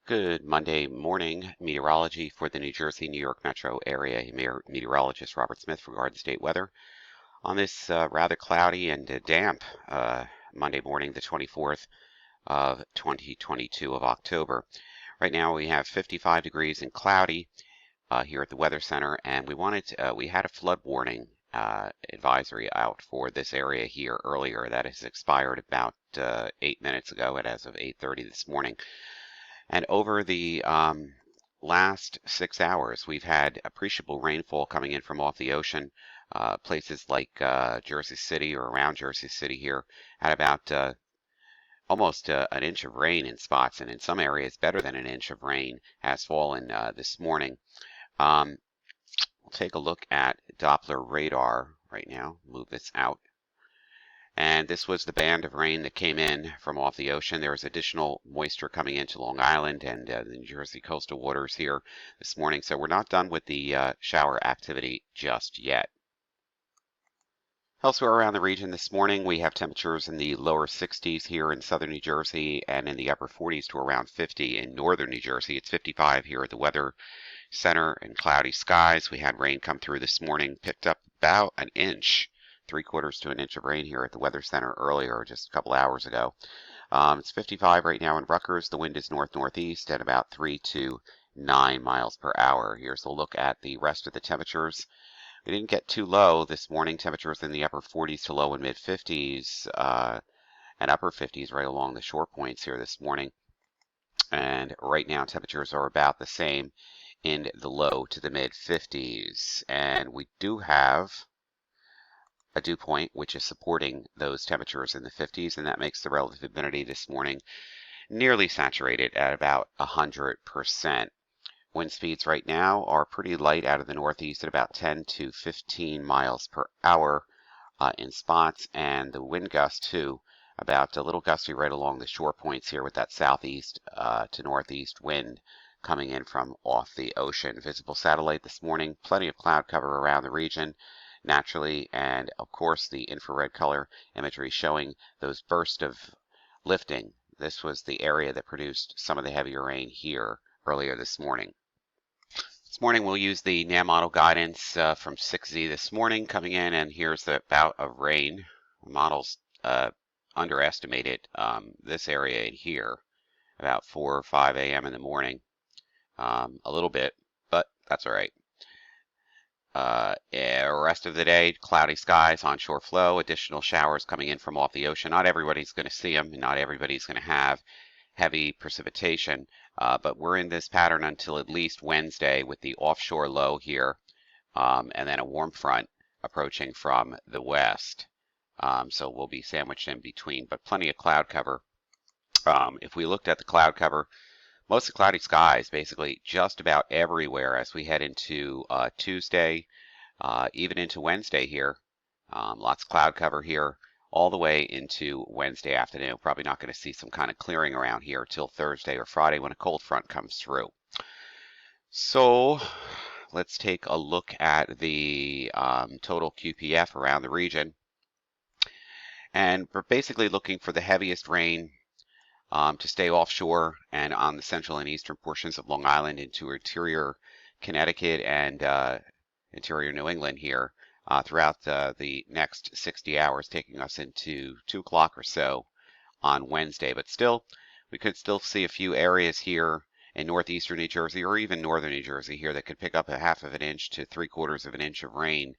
Good Monday morning meteorology for the New Jersey, New York metro area. Meteorologist Robert Smith regarding state weather on this rather cloudy and damp Monday morning, the 24th of 2022 of October. Right now we have 55 degrees and cloudy here at the Weather Center, and we had a flood warning advisory out for this area here earlier that has expired about 8 minutes ago, and as of 8:30 this morning. And over the last 6 hours, we've had appreciable rainfall coming in from off the ocean. Places like Jersey City or around Jersey City here had about almost an inch of rain in spots, and in some areas better than an inch of rain has fallen this morning. We'll take a look at Doppler radar right now. Move this out. And this was the band of rain that came in from off the ocean. There was additional moisture coming into Long Island and the New Jersey coastal waters here this morning. So we're not done with the shower activity just yet. Elsewhere around the region this morning, we have temperatures in the lower 60s here in southern New Jersey and in the upper 40s to around 50 in northern New Jersey. It's 55 here at the Weather Center and cloudy skies. We had rain come through this morning, picked up about an inch. 3/4 to an inch of rain here at the Weather Center earlier, just a couple hours ago. It's 55 right now in Rutgers. The wind is north-northeast at about 3 to 9 miles per hour. Here's a look at the rest of the temperatures. We didn't get too low this morning. Temperatures in the upper 40s to low and mid 50s and upper 50s right along the shore points here this morning. And right now temperatures are about the same in the low to the mid 50s. And we do have a dew point which is supporting those temperatures in the 50s, and that makes the relative humidity this morning nearly saturated at about 100%. Wind speeds right now are pretty light out of the northeast at about 10 to 15 miles per hour in spots, and the wind gust too about a little gusty right along the shore points here with that southeast to northeast wind coming in from off the ocean. Visible satellite this morning, plenty of cloud cover around the region naturally, and of course the infrared color imagery showing those bursts of lifting. This was the area that produced some of the heavier rain here earlier this morning. This morning we'll use the NAM model guidance from 6Z this morning coming in, and here's the bout of rain. The models underestimated this area in here about 4 or 5 a.m. in the morning a little bit, but that's all right. Rest of the day, cloudy skies, onshore flow, additional showers coming in from off the ocean. Not everybody's going to see them, and not everybody's going to have heavy precipitation, but we're in this pattern until at least Wednesday with the offshore low here, and then a warm front approaching from the west. So we'll be sandwiched in between, but plenty of cloud cover. If we looked at the cloud cover, most of cloudy skies basically just about everywhere as we head into Tuesday, even into Wednesday here. Lots of cloud cover here all the way into Wednesday afternoon. Probably not going to see some kind of clearing around here till Thursday or Friday when a cold front comes through. So let's take a look at the total QPF around the region. And we're basically looking for the heaviest rain to stay offshore and on the central and eastern portions of Long Island into interior Connecticut and interior New England here throughout the next 60 hours, taking us into 2 o'clock or so on Wednesday. But still, we could still see a few areas here in northeastern New Jersey or even northern New Jersey here that could pick up a 1/2 of an inch to 3/4 of an inch of rain.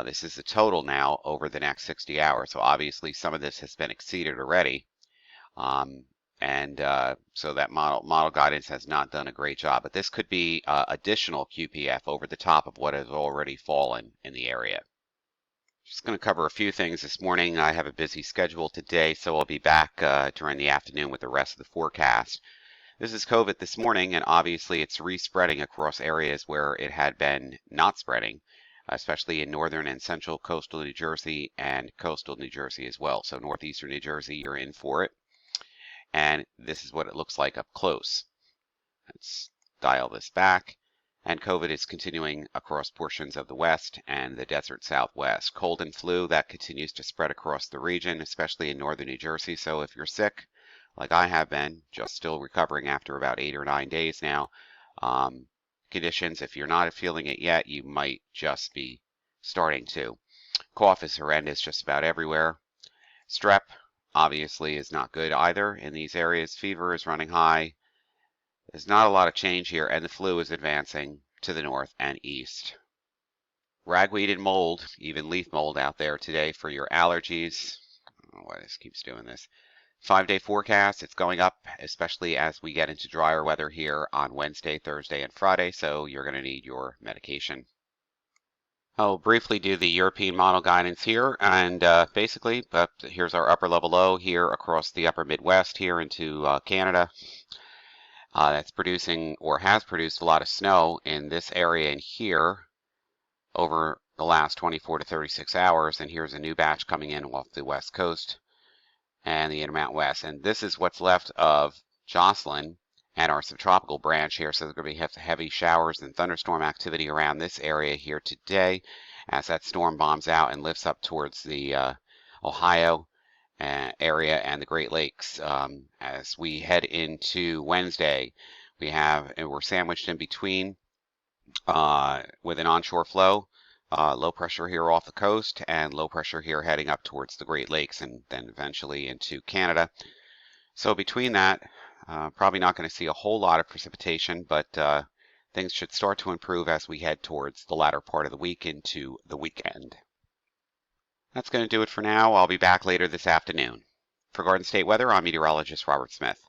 This is the total now over the next 60 hours. So obviously some of this has been exceeded already. So that model guidance has not done a great job, but this could be additional QPF over the top of what has already fallen in the area. Just going to cover a few things this morning. I have a busy schedule today, so I'll be back during the afternoon with the rest of the forecast. This is COVID this morning, and obviously it's respreading across areas where it had been not spreading, especially in northern and central coastal New Jersey and coastal New Jersey as well. So northeastern New Jersey, you're in for it. And this is what it looks like up close. Let's dial this back. And COVID is continuing across portions of the west and the desert southwest. Cold and flu, that continues to spread across the region, especially in northern New Jersey. So if you're sick like I have been, just still recovering after about 8 or 9 days now. Conditions, if you're not feeling it yet, you might just be starting to. Cough is horrendous just about everywhere. Strep, obviously, is not good either in these areas. Fever is running high. There's not a lot of change here, and the flu is advancing to the north and east. Ragweed and mold, even leaf mold out there today for your allergies. I don't know why this keeps doing this. 5-day forecast, it's going up, especially as we get into drier weather here on Wednesday, Thursday, and Friday, so you're going to need your medication. I'll briefly do the European model guidance here, and basically, here's our upper level low here across the upper Midwest here into Canada. That's producing or has produced a lot of snow in this area and here over the last 24 to 36 hours, and here's a new batch coming in off the west coast and the Intermountain West, and this is what's left of Jocelyn and our subtropical branch here. So there's going to be heavy showers and thunderstorm activity around this area here today as that storm bombs out and lifts up towards the Ohio area and the Great Lakes. As we head into Wednesday, we're sandwiched in between with an onshore flow. Low pressure here off the coast and low pressure here heading up towards the Great Lakes and then eventually into Canada. So between that, probably not going to see a whole lot of precipitation, but things should start to improve as we head towards the latter part of the week into the weekend. That's going to do it for now. I'll be back later this afternoon. For Garden State Weather, I'm meteorologist Robert Smith.